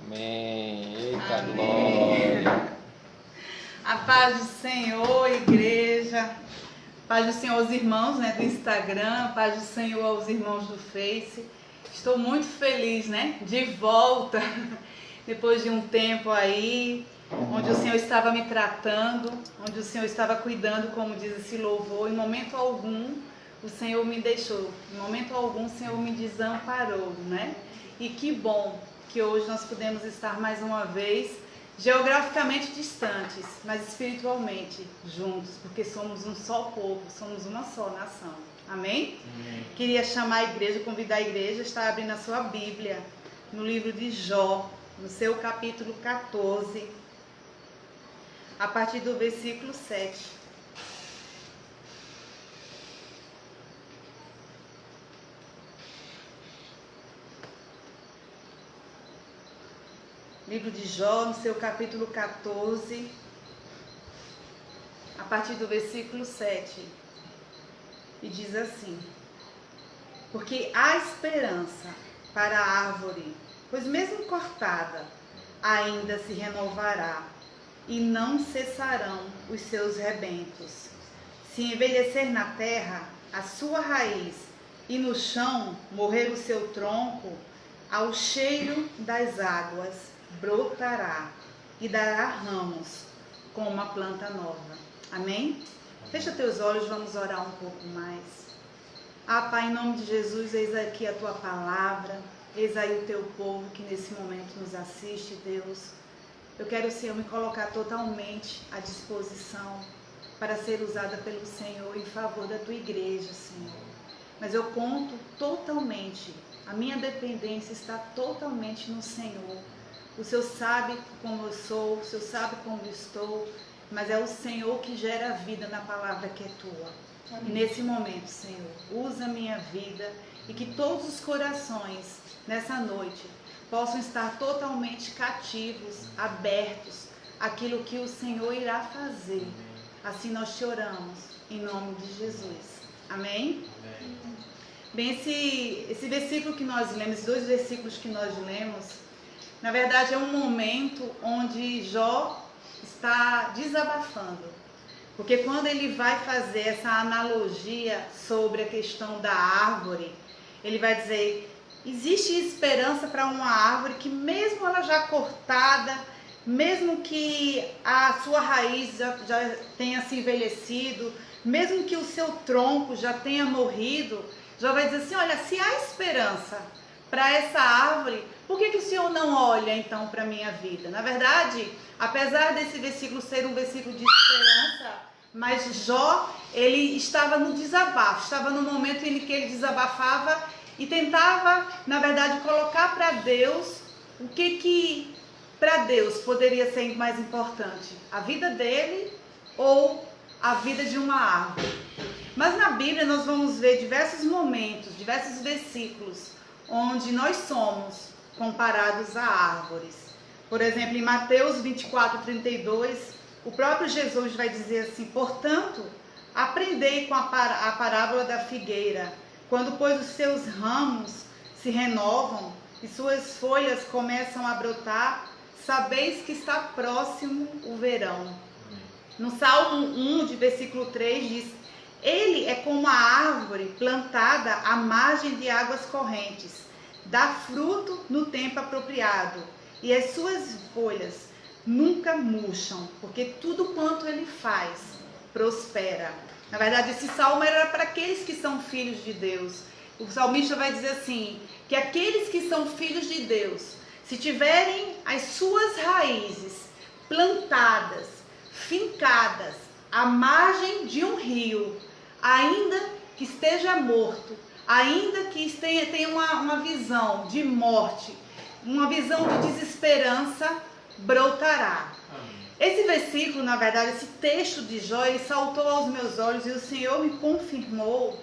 Amém. Eita, Amém. glória. A paz do Senhor, igreja. Paz do Senhor aos irmãos, do Instagram. Paz do Senhor aos irmãos do Face. Estou muito feliz, de volta. Depois de um tempo aí, onde o Senhor estava me tratando, onde o Senhor estava cuidando, como diz esse louvor. Em momento algum, o Senhor me deixou. Em momento algum, o Senhor me desamparou, E que bom que hoje nós podemos estar mais uma vez geograficamente distantes, mas espiritualmente juntos, porque somos um só povo, somos uma só nação. Amém? Amém. Queria chamar a igreja, convidar a igreja a estar abrindo a sua Bíblia no livro de Jó, no seu capítulo 14, a partir do versículo 7. Livro de Jó, no seu capítulo 14, a partir do versículo 7. E diz assim: porque há esperança para a árvore, pois mesmo cortada, ainda se renovará, e não cessarão os seus rebentos. Se envelhecer na terra a sua raiz, e no chão morrer o seu tronco, ao cheiro das águas brotará e dará ramos como uma planta nova. Amém? Fecha teus olhos, vamos orar um pouco mais. Pai, em nome de Jesus, eis aqui a tua palavra, eis aí o teu povo que nesse momento nos assiste, Deus. Eu quero, Senhor, me colocar totalmente à disposição para ser usada pelo Senhor em favor da tua igreja, Senhor. Mas eu conto totalmente, a minha dependência está totalmente no Senhor. O Senhor sabe como eu sou, o Senhor sabe como eu estou, mas é o Senhor que gera a vida na palavra que é tua. Amém. E nesse momento, Senhor, usa a minha vida e que todos os corações nessa noite possam estar totalmente cativos, abertos àquilo que o Senhor irá fazer. Assim nós te oramos, em nome de Jesus. Amém? Amém. Bem, esse versículo que nós lemos, esses dois versículos que nós lemos, na verdade é um momento onde Jó está desabafando. Porque quando ele vai fazer essa analogia sobre a questão da árvore, ele vai dizer: existe esperança para uma árvore que mesmo ela já cortada, mesmo que a sua raiz já tenha se envelhecido, mesmo que o seu tronco já tenha morrido, já vai dizer assim: olha, se há esperança para essa árvore, por que o Senhor não olha então para a minha vida? Na verdade, apesar desse versículo ser um versículo de esperança, mas Jó, ele estava no desabafo, estava no momento em que ele desabafava e tentava, na verdade, colocar para Deus o que para Deus poderia ser mais importante, a vida dele ou a vida de uma árvore. Mas na Bíblia nós vamos ver diversos momentos, diversos versículos, onde nós somos comparados a árvores. Por exemplo, em Mateus 24:32, o próprio Jesus vai dizer assim: portanto, aprendei com a parábola da figueira. Quando, pois, os seus ramos se renovam e suas folhas começam a brotar, sabeis que está próximo o verão. No Salmo 1, de versículo 3, diz: ele é como a árvore plantada à margem de águas correntes, dá fruto no tempo apropriado, e as suas folhas nunca murcham, porque tudo quanto ele faz prospera. Na verdade, esse salmo era para aqueles que são filhos de Deus. O salmista vai dizer assim, que aqueles que são filhos de Deus, se tiverem as suas raízes plantadas, fincadas à margem de um rio, ainda que esteja morto, ainda que tenha uma visão de morte, uma visão de desesperança, brotará. Amém. Esse versículo, na verdade, esse texto de Jó, ele saltou aos meus olhos e o Senhor me confirmou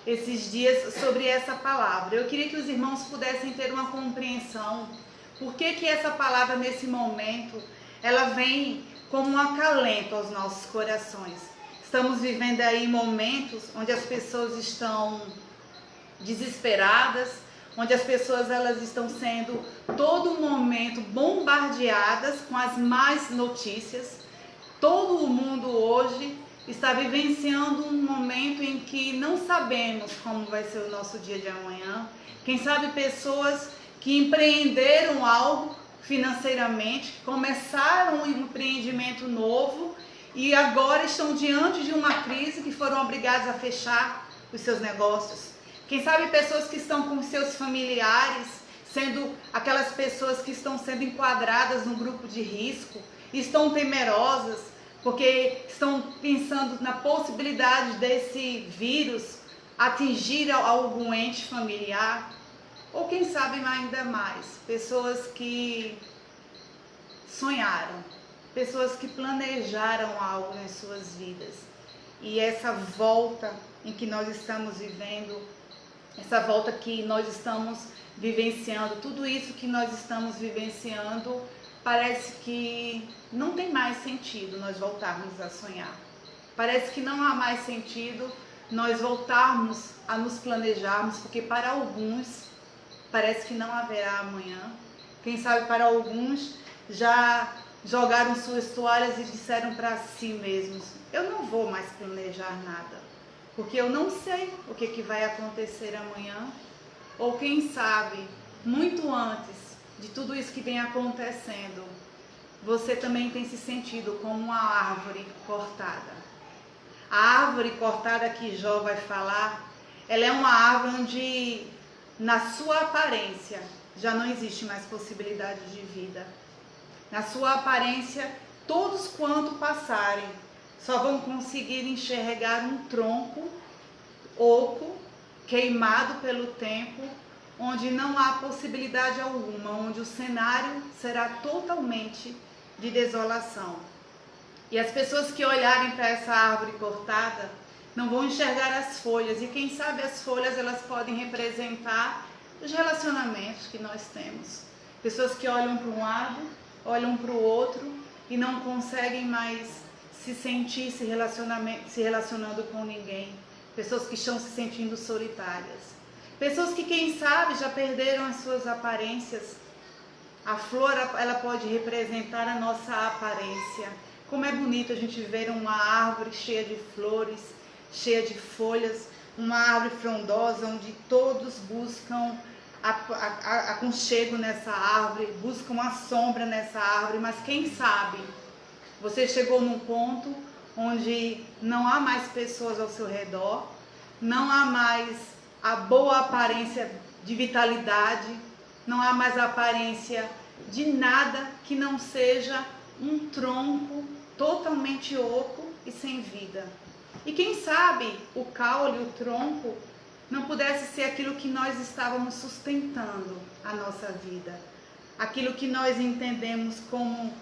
esses dias sobre essa palavra. Eu queria que os irmãos pudessem ter uma compreensão. Por que essa palavra, nesse momento, ela vem como um acalento aos nossos corações. Estamos vivendo aí momentos onde as pessoas estão desesperadas, onde as pessoas elas estão sendo todo momento bombardeadas com as más notícias. Todo o mundo hoje está vivenciando um momento em que não sabemos como vai ser o nosso dia de amanhã. Quem sabe pessoas que empreenderam algo financeiramente, que começaram um empreendimento novo e agora estão diante de uma crise que foram obrigados a fechar os seus negócios. Quem sabe pessoas que estão com seus familiares, sendo aquelas pessoas que estão sendo enquadradas no grupo de risco, estão temerosas, porque estão pensando na possibilidade desse vírus atingir algum ente familiar. Ou quem sabe ainda mais, pessoas que sonharam, pessoas que planejaram algo nas suas vidas. E essa volta em que nós estamos vivendo, essa volta que nós estamos vivenciando, tudo isso que nós estamos vivenciando, parece que não tem mais sentido nós voltarmos a sonhar. Parece que não há mais sentido nós voltarmos a nos planejarmos, porque para alguns parece que não haverá amanhã. Quem sabe para alguns já jogaram suas toalhas e disseram para si mesmos: eu não vou mais planejar nada, porque eu não sei o que vai acontecer amanhã. Ou quem sabe, muito antes de tudo isso que vem acontecendo, você também tem se sentido como uma árvore cortada. A árvore cortada que Jó vai falar, ela é uma árvore onde na sua aparência já não existe mais possibilidade de vida. Na sua aparência, todos quanto passarem só vão conseguir enxergar um tronco oco, queimado pelo tempo, onde não há possibilidade alguma, onde o cenário será totalmente de desolação. E as pessoas que olharem para essa árvore cortada não vão enxergar as folhas, e quem sabe as folhas elas podem representar os relacionamentos que nós temos. Pessoas que olham para um lado, olham para o outro e não conseguem mais se sentir se relacionando com ninguém. Pessoas que estão se sentindo solitárias. Pessoas que, quem sabe, já perderam as suas aparências. A flor, ela pode representar a nossa aparência. Como é bonito a gente ver uma árvore cheia de flores, cheia de folhas, uma árvore frondosa, onde todos buscam aconchego nessa árvore, buscam a sombra nessa árvore, mas quem sabe você chegou num ponto onde não há mais pessoas ao seu redor, não há mais a boa aparência de vitalidade, não há mais a aparência de nada que não seja um tronco totalmente oco e sem vida. E quem sabe o caule, o tronco, não pudesse ser aquilo que nós estávamos sustentando a nossa vida, aquilo que nós entendemos como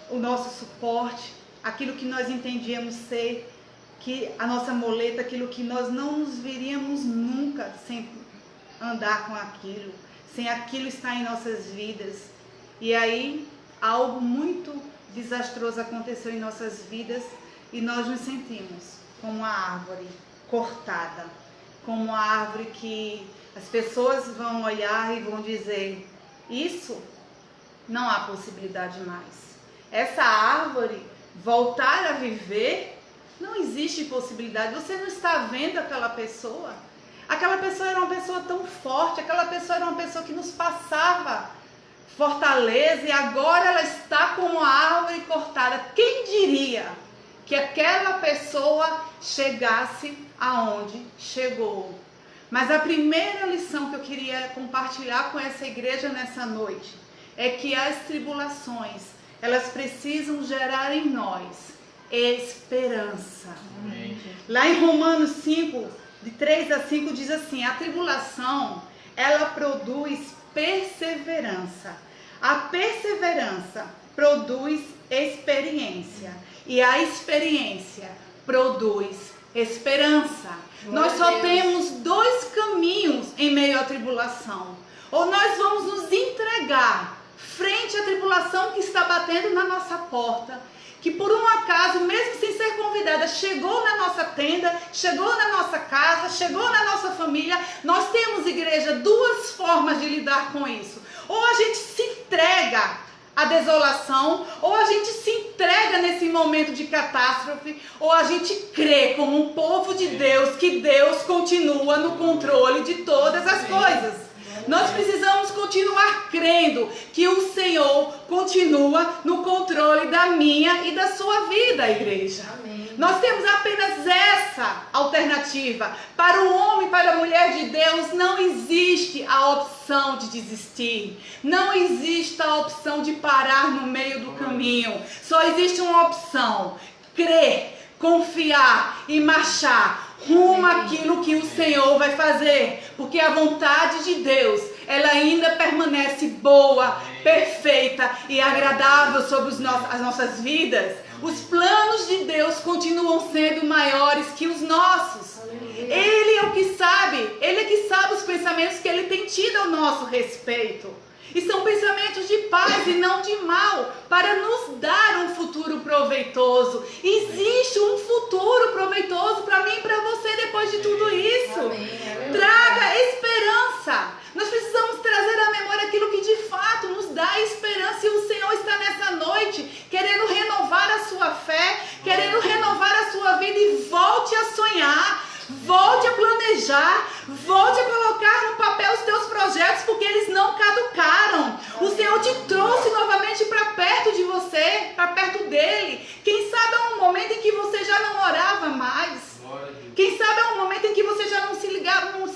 o nosso suporte, aquilo que nós entendíamos ser que a nossa muleta, aquilo que nós não nos viríamos nunca sem andar com aquilo, sem aquilo estar em nossas vidas. E aí algo muito desastroso aconteceu em nossas vidas e nós nos sentimos como uma árvore cortada, como uma árvore que as pessoas vão olhar e vão dizer: isso não há possibilidade mais. Essa árvore voltar a viver, não existe possibilidade. Você não está vendo aquela pessoa? Aquela pessoa era uma pessoa tão forte, aquela pessoa era uma pessoa que nos passava fortaleza e agora ela está como uma árvore cortada. Quem diria que aquela pessoa chegasse aonde chegou? Mas a primeira lição que eu queria compartilhar com essa igreja nessa noite é que as tribulações, elas precisam gerar em nós esperança. Amém. Lá em Romanos 5, de 3 a 5, diz assim: a tribulação, ela produz perseverança. A perseverança produz experiência. E a experiência produz esperança. Nós só temos dois caminhos em meio à tribulação. Ou nós vamos nos entregar frente à tribulação que está batendo na nossa porta, que por um acaso, mesmo sem ser convidada, chegou na nossa tenda, chegou na nossa casa, chegou na nossa família. Nós temos, igreja, duas formas de lidar com isso. Ou a gente se entrega à desolação, ou a gente se entrega nesse momento de catástrofe, ou a gente crê como um povo de Deus que Deus continua no controle de todas as coisas. Nós precisamos continuar crendo que o Senhor continua no controle da minha e da sua vida, igreja. Amém. Nós temos apenas essa alternativa. Para o homem e para a mulher de Deus não existe a opção de desistir. Não existe a opção de parar no meio do caminho. Só existe uma opção: crer, confiar e marchar rumo àquilo que o Senhor vai fazer, porque a vontade de Deus, ela ainda permanece boa, perfeita e agradável sobre as nossas vidas. Os planos de Deus continuam sendo maiores que os nossos. Ele é o que sabe, Ele é que sabe os pensamentos que Ele tem tido ao nosso respeito. E são pensamentos de paz e não de mal, para nos dar um futuro proveitoso. Existe um futuro proveitoso para mim e para você depois de tudo isso. Amém. Traga esperança. Nós precisamos trazer à memória aquilo que de fato nos dá esperança. E o Senhor está nessa noite querendo renovar a sua fé, querendo renovar a sua vida. E volte a sonhar. Volte a planejar, volte a colocar no papel os teus projetos, porque eles não caducaram. O Senhor te trouxe novamente para perto de você, para perto dele. Quem sabe é um momento em que você já não orava mais. Quem sabe é um momento em que você já não se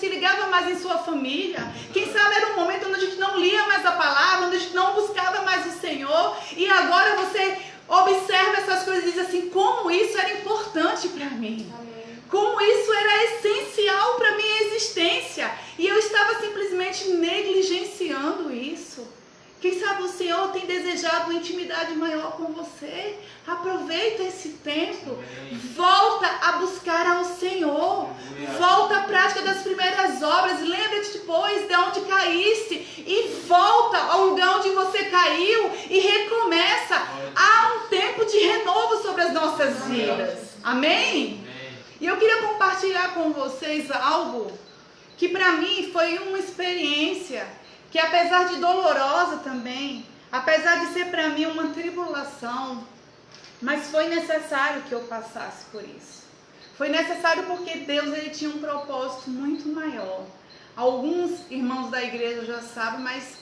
ligava mais em sua família. Quem sabe era um momento onde a gente não lia mais a palavra, onde a gente não buscava mais o Senhor. E agora você observa essas coisas e diz assim: como isso era importante para mim. Como isso era essencial para a minha existência. E eu estava simplesmente negligenciando isso. Quem sabe o Senhor tem desejado uma intimidade maior com você. Aproveita esse tempo. Volta a buscar ao Senhor. Volta à prática das primeiras obras. Lembra-te depois de onde caíste. E volta ao lugar onde você caiu. E recomeça. Há um tempo de renovo sobre as nossas vidas. Amém? E eu queria compartilhar com vocês algo que para mim foi uma experiência que, apesar de dolorosa também, apesar de ser para mim uma tribulação, mas foi necessário que eu passasse por isso. Foi necessário porque Deus, ele tinha um propósito muito maior. Alguns irmãos da igreja já sabem, mas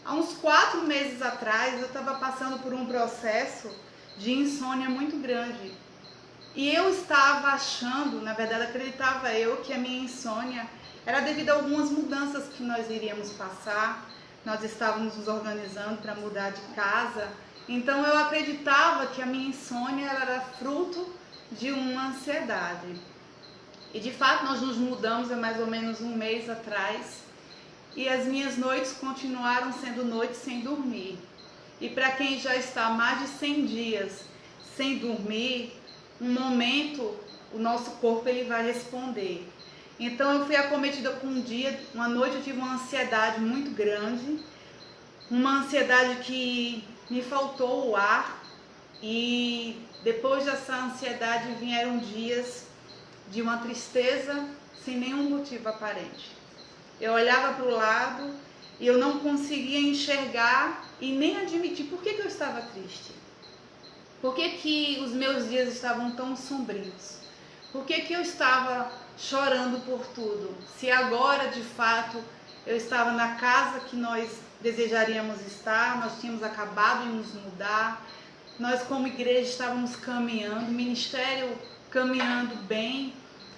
há uns 4 meses atrás eu estava passando por um processo de insônia muito grande. E eu estava achando, na verdade acreditava eu, que a minha insônia era devido a algumas mudanças que nós iríamos passar. Nós estávamos nos organizando para mudar de casa. Então eu acreditava que a minha insônia era fruto de uma ansiedade. E de fato nós nos mudamos há mais ou menos um mês atrás. E as minhas noites continuaram sendo noites sem dormir. E para quem já está há mais de 100 dias sem dormir, um momento o nosso corpo ele vai responder. Então eu fui acometida com uma noite eu tive uma ansiedade muito grande, uma ansiedade que me faltou o ar, e depois dessa ansiedade vieram dias de uma tristeza sem nenhum motivo aparente. Eu olhava para o lado e eu não conseguia enxergar e nem admitir por que eu estava triste. Por que os meus dias estavam tão sombrios? Por que eu estava chorando por tudo? Se agora, de fato, eu estava na casa que nós desejaríamos estar, nós tínhamos acabado de nos mudar, nós como igreja estávamos caminhando, ministério caminhando bem.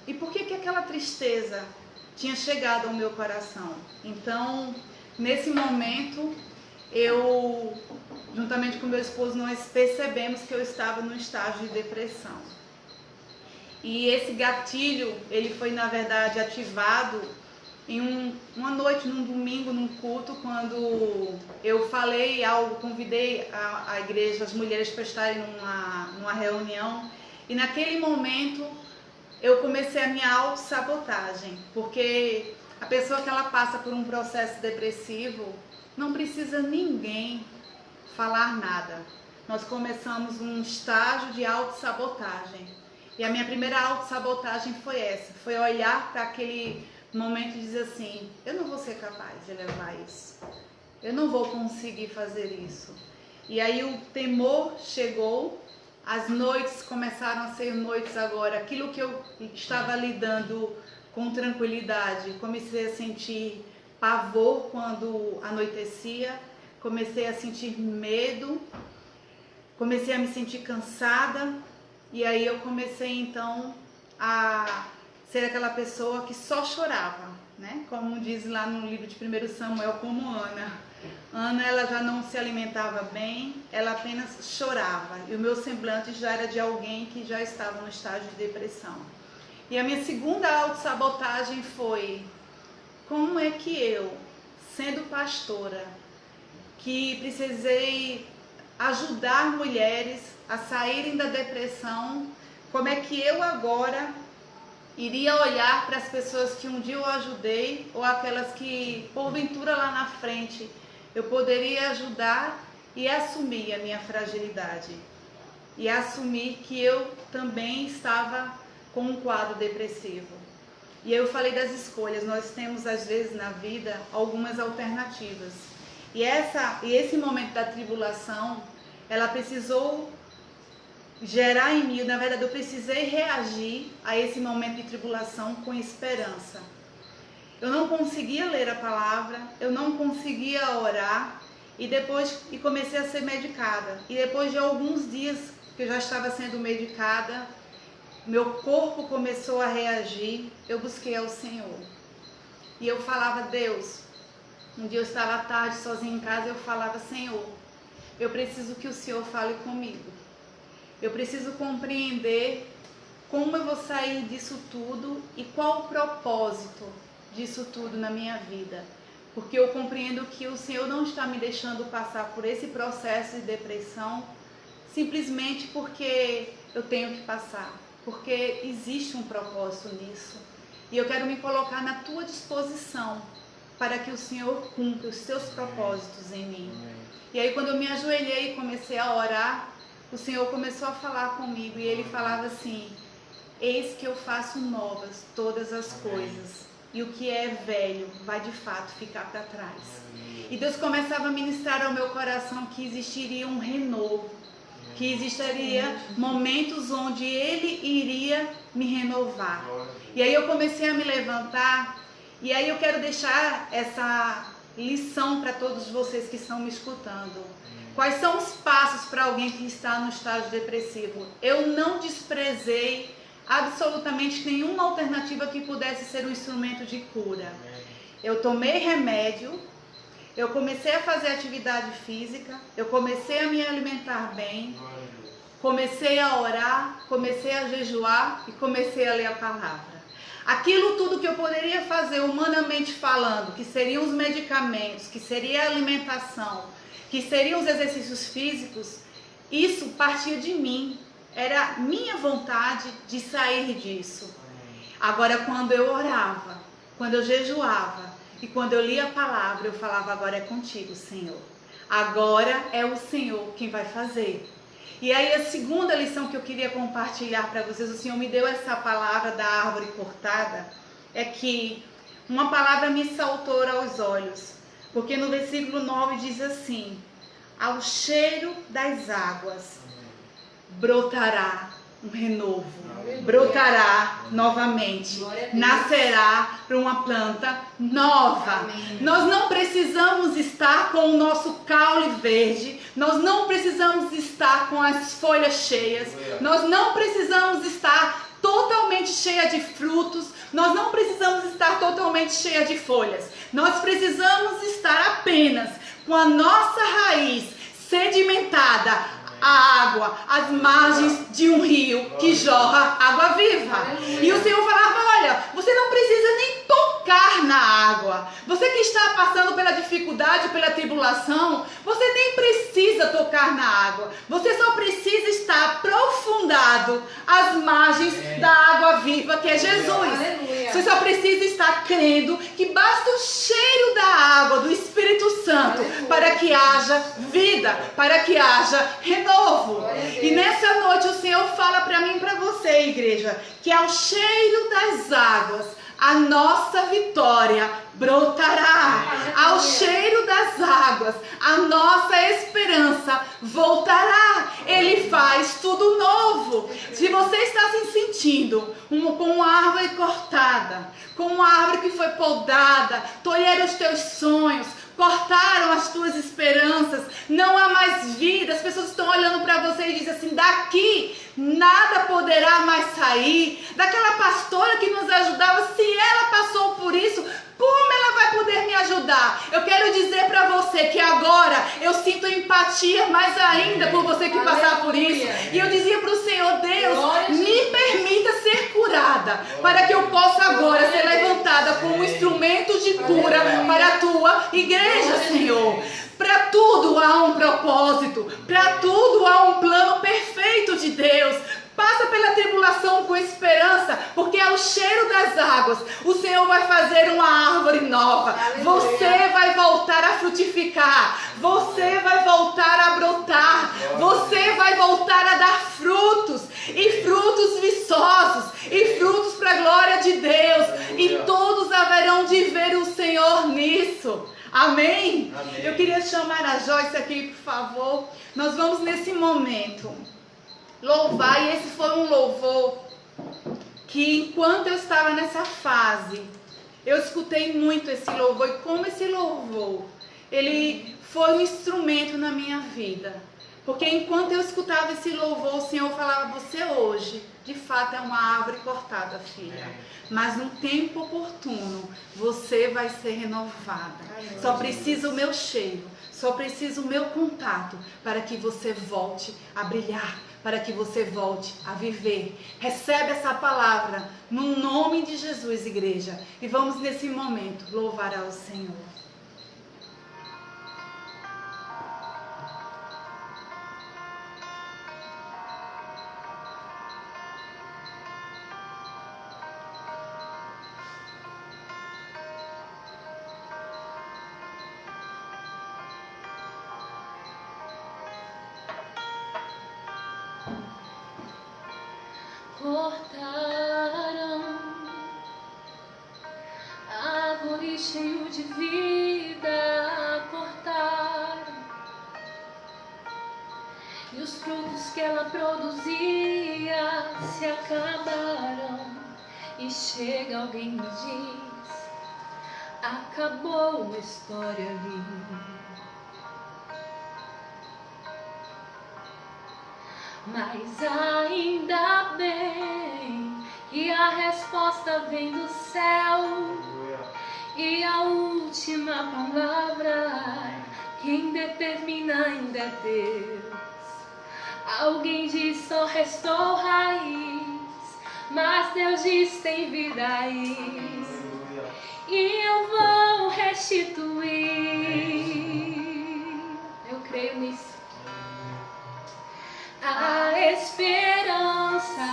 E por que aquela tristeza tinha chegado ao meu coração? Então, nesse momento, eu, juntamente com meu esposo, nós percebemos que eu estava no estágio de depressão. E esse gatilho, ele foi na verdade ativado em uma noite, num domingo, num culto, quando eu falei algo, convidei a igreja, as mulheres para estarem numa reunião. E naquele momento eu comecei a minha autossabotagem, porque a pessoa que ela passa por um processo depressivo, não precisa ninguém falar nada. nós começamos um estágio de autossabotagem. E a minha primeira autossabotagem foi essa, foi olhar para aquele momento e dizer assim, eu não vou ser capaz de levar isso, eu não vou conseguir fazer isso. E aí o temor chegou, as noites começaram a ser noites agora, aquilo que eu estava lidando com tranquilidade, comecei a sentir pavor quando anoitecia, comecei a sentir medo, comecei a me sentir cansada, e aí eu comecei então a ser aquela pessoa que só chorava, né? Como diz lá no livro de 1 Samuel, como Ana. Ana, ela já não se alimentava bem, ela apenas chorava. E o meu semblante já era de alguém que já estava no estágio de depressão. E a minha segunda autossabotagem foi, como é que eu, sendo pastora, que precisei ajudar mulheres a saírem da depressão, como é que eu agora iria olhar para as pessoas que um dia eu ajudei, ou aquelas que porventura lá na frente eu poderia ajudar, e assumir a minha fragilidade e assumir que eu também estava com um quadro depressivo. E eu falei das escolhas. Nós temos às vezes na vida algumas alternativas, e esse momento da tribulação, ela precisou gerar em mim, na verdade eu precisei reagir a esse momento de tribulação com esperança. Eu não conseguia ler a palavra, eu não conseguia orar, e comecei a ser medicada. E depois de alguns dias que eu já estava sendo medicada, meu corpo começou a reagir, eu busquei ao Senhor. E eu falava, Deus, um dia eu estava à tarde sozinha em casa, eu falava, Senhor, eu preciso que o Senhor fale comigo. Eu preciso compreender como eu vou sair disso tudo e qual o propósito disso tudo na minha vida. Porque eu compreendo que o Senhor não está me deixando passar por esse processo de depressão simplesmente porque eu tenho que passar. Porque existe um propósito nisso. E eu quero me colocar na tua disposição para que o Senhor cumpra os seus propósitos em mim. E aí quando eu me ajoelhei e comecei a orar, o Senhor começou a falar comigo, e Ele falava assim, eis que eu faço novas todas as coisas, e o que é velho vai de fato ficar para trás. E Deus começava a ministrar ao meu coração que existiria um renovo, que existiria momentos onde Ele iria me renovar. E aí eu comecei a me levantar, e aí eu quero deixar essa lição para todos vocês que estão me escutando. Quais são os passos para alguém que está no estágio depressivo? Eu não desprezei absolutamente nenhuma alternativa que pudesse ser um instrumento de cura. Eu tomei remédio, eu comecei a fazer atividade física, eu comecei a me alimentar bem, comecei a orar, comecei a jejuar e comecei a ler a palavra. Aquilo tudo que eu poderia fazer humanamente falando, que seriam os medicamentos, que seria a alimentação, que seriam os exercícios físicos, isso partia de mim, era minha vontade de sair disso. Agora quando eu orava, quando eu jejuava e quando eu lia a palavra, eu falava, agora é contigo, Senhor. Agora é o Senhor quem vai fazer. E aí a segunda lição que eu queria compartilhar para vocês, o Senhor me deu essa palavra da árvore cortada, é que uma palavra me saltou aos olhos. Porque no versículo 9 diz assim, ao cheiro das águas brotará um renovo, brotará novamente, nascerá para uma planta nova. Nós não precisamos estar com o nosso caule verde, nós não precisamos estar com as folhas cheias, nós não precisamos estar totalmente cheia de frutos, nós não precisamos estar totalmente cheia de folhas. Nós precisamos estar apenas com a nossa raiz sedimentada, a água, as margens de um rio que jorra água viva. E o Senhor falava, olha, você não precisa nem tocar na água. Você que está passando pela dificuldade, pela tribulação, você nem precisa precisa tocar na água. Você só precisa estar aprofundado às margens da água viva que é Jesus. Aleluia. Você só precisa estar crendo que basta o cheiro da água, do Espírito Santo, para que haja vida, para que haja renovo. E nessa noite o Senhor fala para mim e para você, igreja, que ao cheiro das águas a nossa vitória brotará. Ao cheiro das águas a nossa esperança voltará. Ele faz tudo novo. Se você está se sentindo com uma árvore cortada, com uma árvore que foi podada, tolheram os teus sonhos, cortaram as tuas esperanças, não há mais vida, as pessoas estão olhando para você e dizem assim: daqui nada poderá mais sair. Daquela pastora que nos ajudava, se ela passou por isso, como ela vai poder me ajudar? Eu quero dizer para você que agora eu sinto empatia mais ainda por você que passar por isso. E eu dizia para o Senhor: Deus, me permita ser curada, para que eu possa agora ser levantada como um instrumento de cura para a tua igreja, Senhor. Para tudo há um propósito, para tudo há um plano perfeito de Deus. Passa pela tribulação com esperança, porque ao cheiro das águas o Senhor vai fazer uma árvore nova. Você vai voltar a frutificar, você vai voltar a brotar, você vai voltar a dar frutos, e frutos viçosos, e frutos para a glória de Deus, e todos haverão de ver o Senhor nisso. Amém? Amém. Eu queria chamar a Joyce aqui, por favor. Nós vamos nesse momento louvar, e esse foi um louvor que, enquanto eu estava nessa fase, eu escutei muito esse louvor, e como esse louvor, ele foi um instrumento na minha vida, porque enquanto eu escutava esse louvor, o Senhor falava: você hoje, de fato, é uma árvore cortada, filha, mas no tempo oportuno, você vai ser renovada. Só precisa o meu cheiro, só precisa o meu contato, para que você volte a brilhar, para que você volte a viver. Recebe essa palavra no nome de Jesus, igreja. E vamos nesse momento louvar ao Senhor. Cortaram árvore cheio de vida, cortaram, e os frutos que ela produzia se acabaram. E chega alguém e diz: acabou a história ali. Mas ainda bem que a resposta vem do céu, e a última palavra quem determina ainda é Deus. Alguém diz: só restou raiz, mas Deus diz: tem vida aí, e eu vou restituir. Eu creio nisso. A esperança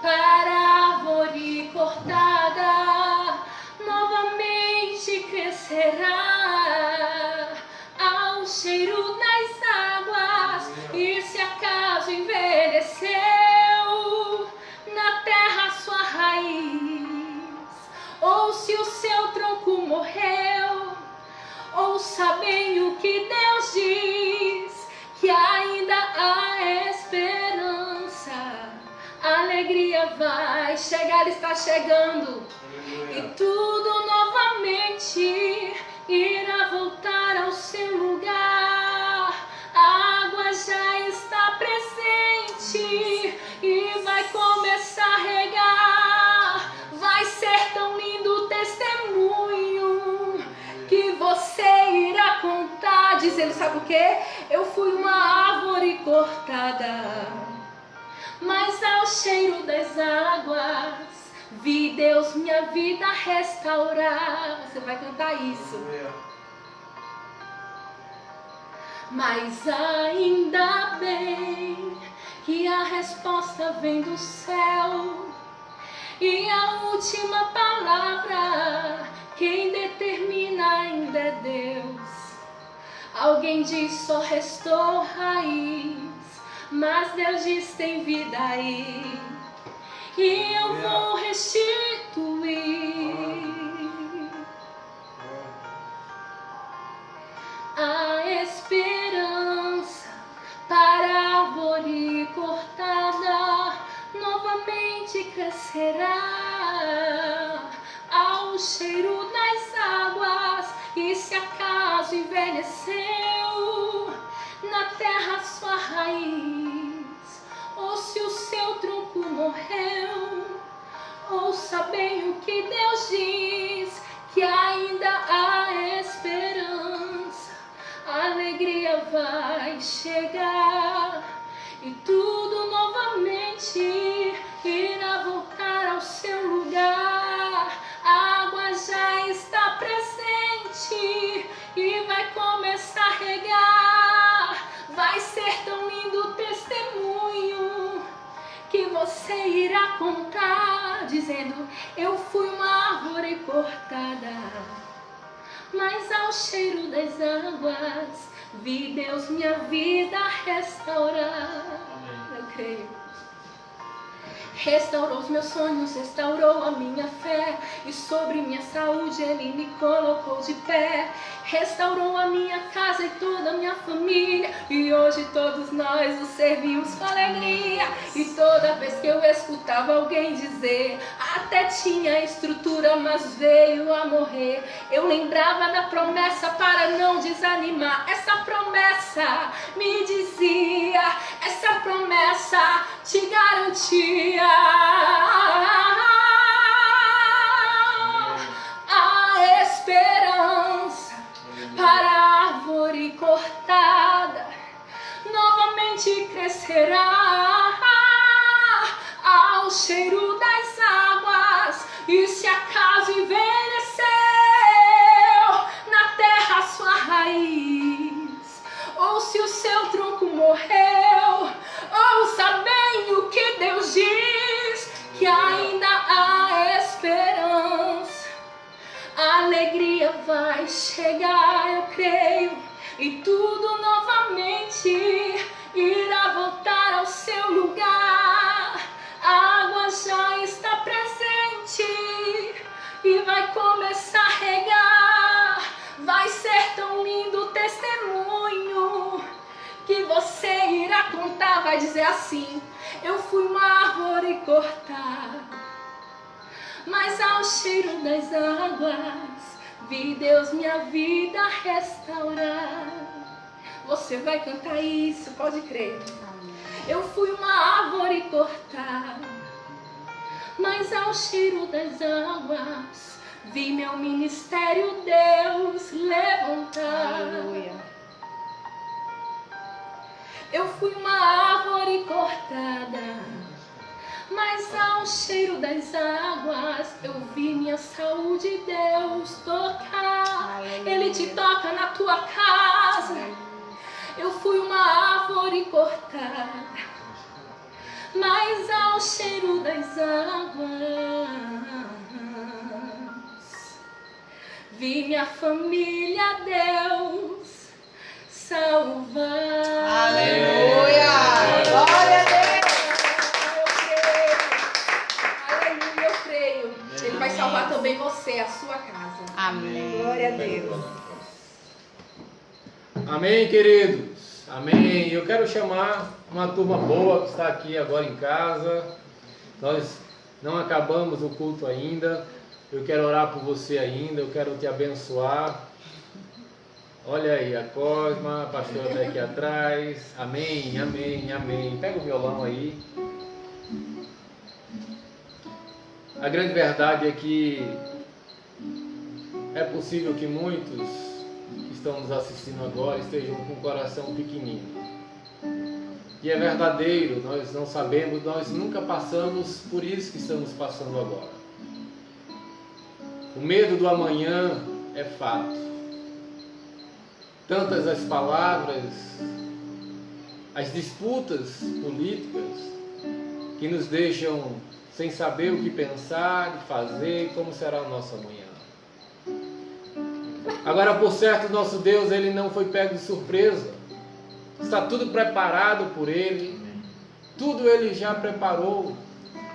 para a árvore cortada novamente crescerá ao cheiro das águas. E se acaso envelheceu na terra sua raiz, ou se o seu tronco morreu, ouça bem o que Deus diz, que ainda há esperança. A alegria vai chegar, ela está chegando, e tudo novamente irá voltar ao seu lugar. A água já está presente e vai começar a regar. Vai ser tão lindo o testemunho que você irá contar, dizendo: sabe o que? Eu fui uma árvore cortada, mas ao cheiro das águas vi Deus minha vida restaurar. Você vai cantar isso. Mas ainda bem que a resposta vem do céu. E a última palavra, quem determina ainda é Deus. Alguém diz só restou raiz, mas Deus diz tem vida aí. E eu vou restituir a esperança para a árvore cortada. Novamente crescerá ao cheiro das águas. E se acaso envelheceu na terra sua raiz, ou se o seu tronco morreu, ouça bem o que Deus diz, que ainda há esperança. A alegria vai chegar e tudo novamente irá voltar ao seu lugar. A água já está presente e vai começar a regar. Vai ser tão lindo o testemunho que você irá contar, dizendo: eu fui uma árvore cortada, mas ao cheiro das águas vi Deus minha vida restaurar. Eu creio. Restaurou os meus sonhos, restaurou a minha fé, e sobre minha saúde Ele me colocou de pé. Restaurou a minha casa e toda a minha família, e hoje todos nós o servimos com alegria. E toda vez que eu escutava alguém dizer: até tinha estrutura, mas veio a morrer, eu lembrava da promessa para não desanimar. Essa promessa me dizia, essa promessa te garantia a esperança para a árvore cortada. Novamente crescerá ao cheiro das águas. E se acaso envelheceu na terra sua raiz, ou se o seu tronco morreu, ouça bem o que Deus diz, que ainda há esperança. A alegria vai chegar, eu creio, e tudo novamente irá voltar ao seu lugar. A água já está presente e vai começar a regar. Vai ser tão lindo o testemunho que você irá contar. Vai dizer assim: eu fui uma árvore cortada, mas ao cheiro das águas vi Deus minha vida restaurar. Você vai cantar isso, pode crer. Eu fui uma árvore cortada, mas ao cheiro das águas vi meu ministério Deus levantar. Aleluia. Eu fui uma árvore cortada, mas ao cheiro das águas eu vi minha saúde Deus tocar. Aleluia. Ele te toca na tua casa. Eu fui uma árvore cortada, mas ao cheiro das águas vi minha família Deus salvar. Aleluia! Glória a Deus! Aleluia, eu creio. Ele vai salvar também você, a sua casa. Amém. Glória a Deus. Amém, queridos. Amém. Eu quero chamar uma turma boa que está aqui agora em casa. Nós não acabamos o culto ainda. Eu quero orar por você ainda. Eu quero te abençoar. Olha aí, a Cosma, a pastora está aqui atrás. Amém, amém, amém. Pega o violão aí. A grande verdade é que é possível que muitos que estão nos assistindo agora estejam com o coração pequenino. E é verdadeiro, nós não sabemos, nós nunca passamos por isso que estamos passando agora. O medo do amanhã é fato. tantas as palavras, as disputas políticas que nos deixam sem saber o que pensar e fazer, como será o nosso amanhã. Agora, por certo, nosso Deus, Ele não foi pego de surpresa. Está tudo preparado por Ele. Tudo Ele já preparou.